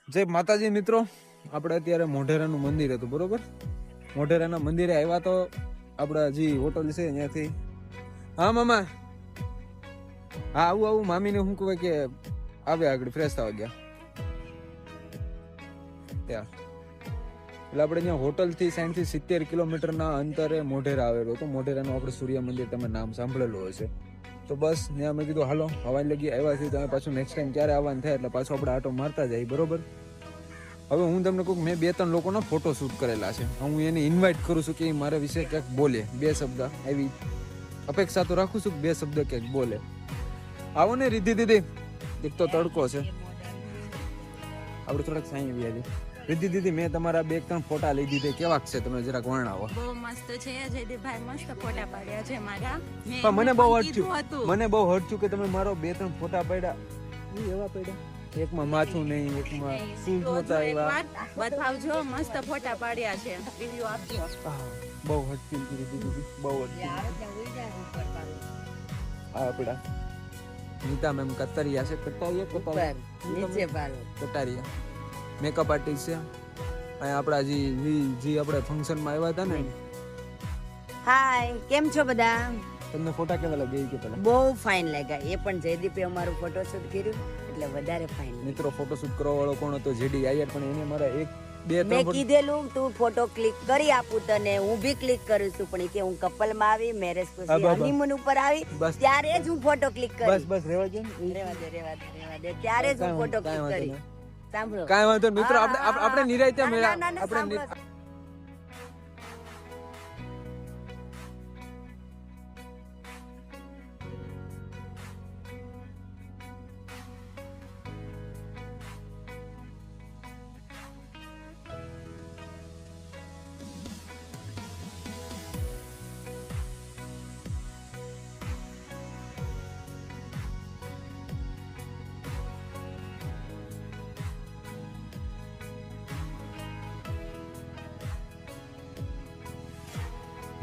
જય માતાજી મિત્રો, આપણે અત્યારે મોઢેરાનું મંદિર હતું બરોબર. મોઢેરાના મંદિરે આવ્યા તો આપણે હજી હોટલ છે ત્યાંથી. હા મામા, હા આવું મામીને શું કહે કે આવે આગળ ફ્રેશ થવા ગયા ત્યાં. એટલે આપણે ત્યાં હોટલથી 60 થી 70 કિલોમીટરના અંતરે મોઢેરા આવેલું હતું. મોઢેરાનું આપણે સૂર્ય મંદિર તમે નામ સાંભળેલું હશે. તો બસ ત્યાં મેં કીધું હાલો હવાઈ લગી આવ્યા છીએ, તમે પાછું નેક્સ્ટ ટાઈમ ક્યારે આવવાનું થાય એટલે પાછું આપણે આટો મારતા જાય બરોબર. હવે હું તમને કહું, મેં 2-3 લોકોના ફોટો શૂટ કરેલા છે. હું એને ઇન્વાઇટ કરું છું કે એ મારા વિશે ક્યાંક બોલે, 2 શબ્દ. એવી અપેક્ષા તો રાખું છું કે 2 શબ્દ ક્યાંક બોલે. આવો ને રિદ્ધિ દીદી, એક તો તડકો છે, આપણે થોડાક સાંઈ વ્યાજે. રિદ્ધિ દીદી, મેં તમારા 2-3 ફોટા લઈ દીધે, કેવાક છે તમે જરાક વર્ણવો. બહુ મસ્ત છે જયદીપભાઈ, મસ્ત ફોટા પાડ્યા છે મારા. પણ મને બહુ હર્ટ કે તમે મારો 2-3 ફોટા પાડ્યા, એવા પાડ્યા. એકમાં માથું નહીં, એકમાં શૂઝ નહોતા આવ્યા. બતાવજો, મસ્ત ફોટા પાડ્યા છે, રિવ્યુ આપજો. બહુ હર્ટ ફીલ કરી દીધી, બહુ હર્ટ. આ આપડા નીતા મેમ કતરિયા છે, કટારિયા મેકઅપ આર્ટિસ્ટ છે. અહીંયા આપણા જે આપણે ફંક્શનમાં આવ્યા હતા ને. હાય, કેમ છો બધા? તમને ફોટા કેવા લાગે કે પેલા? બહુ ફાઇન લાગ્યા. એ પણ જયદીપે અમારું ફોટોશૂટ કર્યું એટલે વધારે ફાઇન. મિત્રો, ફોટોશૂટ કરવા વાળો કોણ હતો? જેડી આયર. પણ એને મારા 1-2 મેં કીધેલું તું ફોટો ક્લિક કરી આપું તને, હું બી ક્લિક કરું છું, પણ કે હું કપલ માં આવી, મેરેજ પછી હનીમૂન ઉપર આવી, ત્યારે જ હું ફોટો ક્લિક કરી. બસ રેવા દે, રેવા દે ત્યારે જ હું ફોટો ક્લિક કરી. સાંભળો, કાંઈ વાંધો નહીં મિત્રો, આપણે નિરાયતે મેળા આપણે.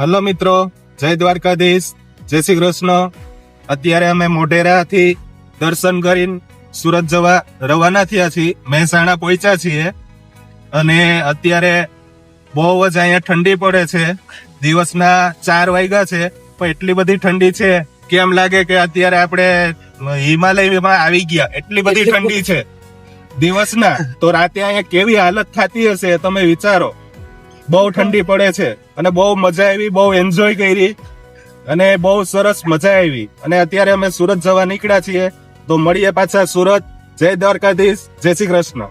હલો મિત્રો, જય દ્વારકાધીશ, જય શ્રી કૃષ્ણ. અત્યારે અમે મોઢેરાથી દર્શન કરીને સુરત જવા રવાના થયા છીએ. મહેસાણા પહોંચ્યા છીએ અને અત્યારે બહુ જ અહીંયા ઠંડી પડે છે. દિવસના 4 વાગ્યા છે, પણ એટલી બધી ઠંડી છે કે એમ લાગે કે અત્યારે આપણે હિમાલયમાં આવી ગયા, એટલી બધી ઠંડી છે દિવસના. તો રાતે અહીંયા કેવી હાલત થતી હશે તમે વિચારો. બહુ ઠંડી પડે છે અને બહુ મજા આવી, બહુ એન્જોય કરી અને બહુ સરસ મજા આવી. અને અત્યારે અમે સુરત જવા નીકળ્યા છીએ, તો મળીએ પાછા સુરત. જય દ્વારકાધીશ, જય શ્રી કૃષ્ણ.